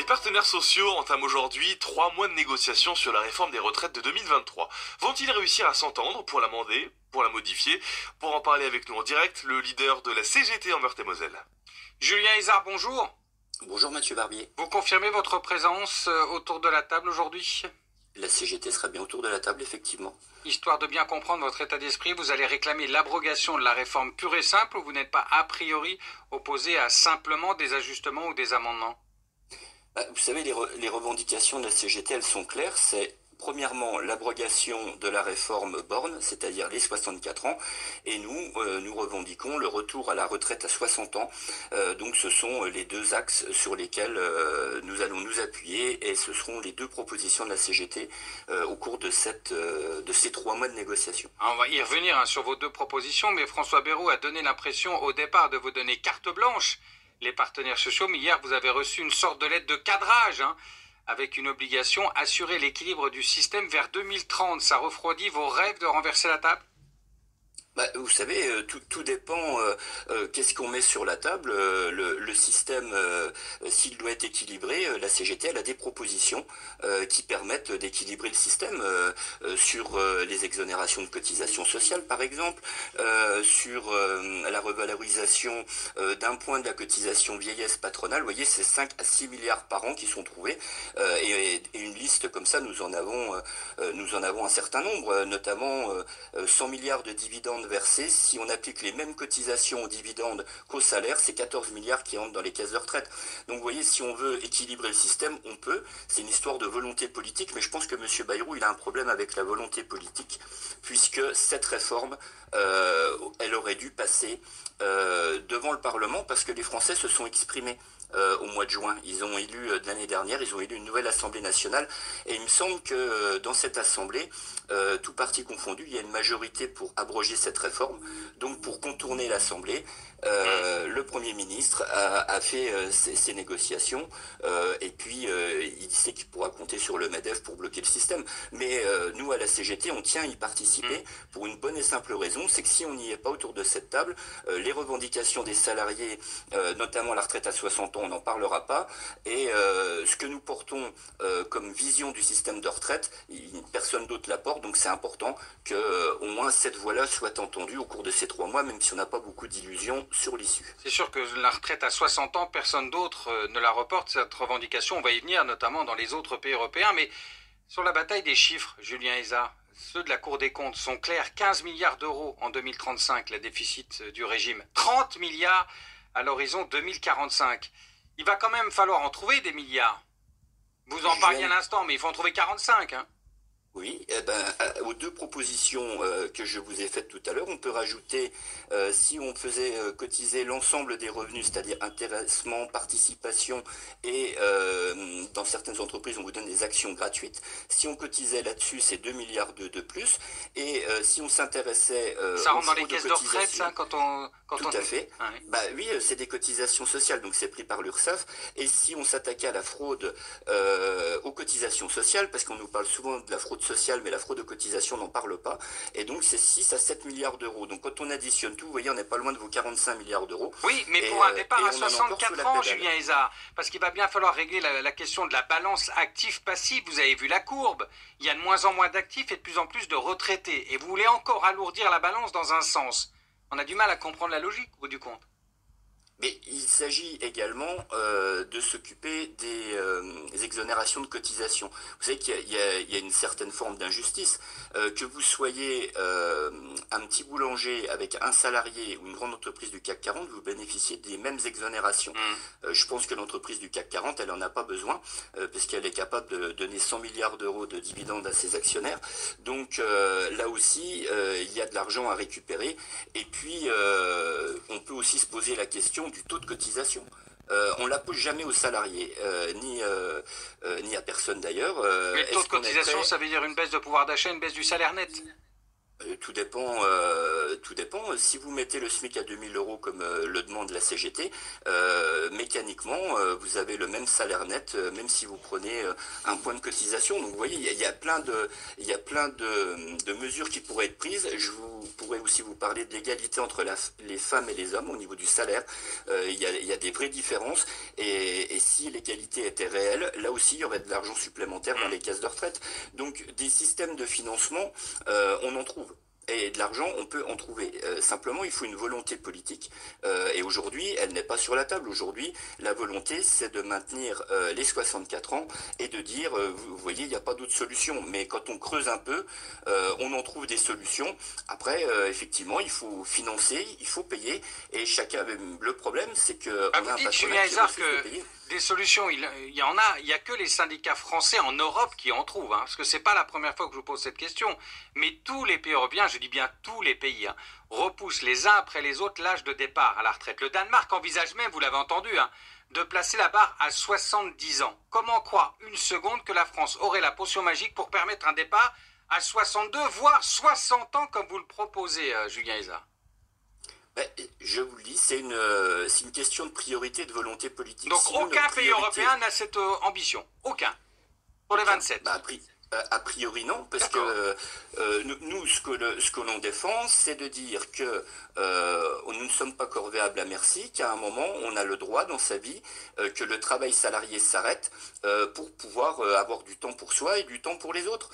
partenaires sociaux entament aujourd'hui 3 mois de négociations sur la réforme des retraites de 2023. Vont-ils réussir à s'entendre pour l'amender, pour la modifier? Pour en parler avec nous en direct, le leader de la CGT en Meurthe-et-Moselle. Julien Hézard, bonjour. Bonjour Mathieu Barbier. Vous confirmez votre présence autour de la table aujourd'hui? La CGT sera bien autour de la table, effectivement. Histoire de bien comprendre votre état d'esprit, vous allez réclamer l'abrogation de la réforme pure et simple ou vous n'êtes pas a priori opposé à simplement des ajustements ou des amendements? Vous savez, les revendications de la CGT, elles sont claires. C'est premièrement l'abrogation de la réforme Borne, c'est-à-dire les 64 ans, et nous revendiquons le retour à la retraite à 60 ans. Donc ce sont les deux axes sur lesquels nous allons nous appuyer, et ce seront les deux propositions de la CGT au cours de ces 3 mois de négociation. On va y revenir sur vos deux propositions, mais François Bayrou a donné l'impression au départ de vous donner carte blanche, les partenaires sociaux, mais hier vous avez reçu une sorte de lettre de cadrage, avec une obligation, assurer l'équilibre du système vers 2030. Ça refroidit vos rêves de renverser la table? Vous savez, tout dépend qu'est-ce qu'on met sur la table. Le système, s'il doit être équilibré, la CGT elle a des propositions qui permettent d'équilibrer le système sur les exonérations de cotisations sociales, par exemple, sur la revalorisation d'un point de la cotisation vieillesse patronale. Vous voyez, c'est 5 à 6 milliards par an qui sont trouvés, et une liste comme ça, nous en avons un certain nombre, notamment 100 milliards de dividendes versés. Si on applique les mêmes cotisations aux dividendes qu'aux salaires, c'est 14 milliards qui entrent dans les caisses de retraite. Donc vous voyez, si on veut équilibrer le système, on peut. C'est une histoire de volonté politique, mais je pense que M. Bayrou, il a un problème avec la volonté politique, puisque cette réforme, elle aurait dû passer devant le Parlement, parce que les Français se sont exprimés au mois de juin. Ils ont élu l'année dernière, ils ont élu une nouvelle Assemblée nationale, et il me semble que dans cette Assemblée, tout parti confondu, il y a une majorité pour abroger cette réforme. Donc pour contourner l'Assemblée, le Premier ministre a fait ses négociations, et puis il sait qu'il pourra compter sur le MEDEF pour bloquer le système. Mais nous, à la CGT, on tient à y participer pour une bonne et simple raison, c'est que si on n'y est pas autour de cette table, les revendications des salariés, notamment la retraite à 60 ans, on n'en parlera pas, et ce que nous portons comme vision du système de retraite, personne d'autre la porte, donc c'est important que au moins cette voix-là soit entendue au cours de ces 3 mois, même si on n'a pas beaucoup d'illusions sur l'issue. C'est sûr que la retraite à 60 ans, personne d'autre ne la reporte, cette revendication, on va y venir, notamment dans les autres pays européens, mais sur la bataille des chiffres, Julien Hézard, ceux de la Cour des comptes sont clairs, 15 milliards d'euros en 2035, le déficit du régime, 30 milliards à l'horizon 2045. Il va quand même falloir en trouver des milliards. Vous en parliez à l'instant, mais il faut en trouver 45, Oui, aux deux propositions que je vous ai faites tout à l'heure, on peut rajouter, si on faisait cotiser l'ensemble des revenus, c'est-à-dire intéressement, participation, et dans certaines entreprises, on vous donne des actions gratuites. Si on cotisait là-dessus, c'est 2 milliards de plus. Et si on s'intéressait ça rentre dans les caisses de retraite, ça, quand on... Tout à fait. Oui, c'est des cotisations sociales, donc c'est pris par l'URSSAF. Et si on s'attaquait à la fraude aux cotisations sociales, parce qu'on nous parle souvent de la fraude sociale, mais la fraude aux cotisations, on n'en parle pas. Et donc c'est 6 à 7 milliards d'euros. Donc quand on additionne tout, vous voyez, on n'est pas loin de vos 45 milliards d'euros. Oui, mais pour un départ à 64 ans, Julien Hézard, parce qu'il va bien falloir régler la question de la balance actif-passif. Vous avez vu la courbe. Il y a de moins en moins d'actifs et de plus en plus de retraités. Et vous voulez encore alourdir la balance dans un sens. On a du mal à comprendre la logique, au bout du compte. Mais il s'agit également de s'occuper des exonérations de cotisation. Vous savez qu'il y a une certaine forme d'injustice. Que vous soyez un petit boulanger avec un salarié ou une grande entreprise du CAC 40, vous bénéficiez des mêmes exonérations. Je pense que l'entreprise du CAC 40, elle n'en a pas besoin, puisqu'elle est capable de donner 100 milliards d'euros de dividendes à ses actionnaires. Donc là aussi, il y a de l'argent à récupérer. Et puis, on peut aussi se poser la question du taux de cotisation. On ne la pose jamais aux salariés, ni à personne d'ailleurs. Mais le taux de cotisation, ça veut dire une baisse de pouvoir d'achat, une baisse du salaire net? Tout dépend, tout dépend. Si vous mettez le SMIC à 2 000 € comme le demande la CGT, mécaniquement, vous avez le même salaire net, même si vous prenez un point de cotisation. Donc vous voyez, il y a plein de mesures qui pourraient être prises. Je pourrais aussi vous parler de l'égalité entre les femmes et les hommes au niveau du salaire. Il y a des vraies différences. Et si l'égalité était réelle, là aussi, il y aurait de l'argent supplémentaire dans les caisses de retraite. Donc des systèmes de financement, on en trouve. Et de l'argent, on peut en trouver. Simplement, il faut une volonté politique. Et aujourd'hui, elle n'est pas sur la table. Aujourd'hui, la volonté, c'est de maintenir les 64 ans et de dire, vous voyez, il n'y a pas d'autre solution. Mais quand on creuse un peu, on en trouve des solutions. Après, effectivement, il faut financer, il faut payer. Et chacun. Le problème, c'est que Vous dites, Julien Hézard, que des solutions, il y en a. Il n'y a que les syndicats français en Europe qui en trouvent. Parce que c'est pas la première fois que je vous pose cette question. Mais tous les pays européens, je dis bien tous les pays, repoussent les uns après les autres l'âge de départ à la retraite. Le Danemark envisage même, vous l'avez entendu, de placer la barre à 70 ans. Comment croire une seconde que la France aurait la potion magique pour permettre un départ à 62, voire 60 ans, comme vous le proposez, Julien Hézard? Je vous le dis, c'est une question de priorité et de volonté politique. Donc aucun pays européen n'a cette ambition. Aucun. Pour les 27. A priori non, parce que nous, ce que l'on défend, c'est de dire que nous ne sommes pas corvéables à merci, qu'à un moment, on a le droit dans sa vie que le travail salarié s'arrête pour pouvoir avoir du temps pour soi et du temps pour les autres.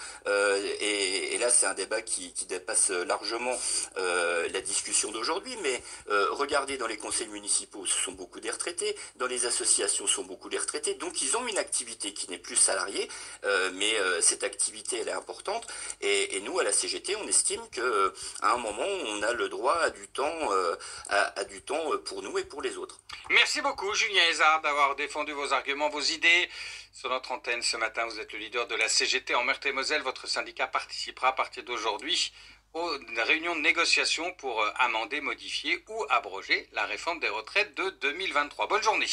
Et là, c'est un débat qui dépasse largement la discussion d'aujourd'hui, mais regardez, dans les conseils municipaux, ce sont beaucoup des retraités, dans les associations, ce sont beaucoup des retraités, donc ils ont une activité qui n'est plus salariée, mais cette activité, elle est importante, et nous, à la CGT, on estime que à un moment, on a le droit à du temps, pour nous et pour les autres. Merci beaucoup, Julien Hézard, d'avoir défendu vos arguments, vos idées. Sur notre antenne ce matin, vous êtes le leader de la CGT en Meurthe-et-Moselle. Votre syndicat participera à partir d'aujourd'hui aux réunions de négociation pour amender, modifier ou abroger la réforme des retraites de 2023. Bonne journée.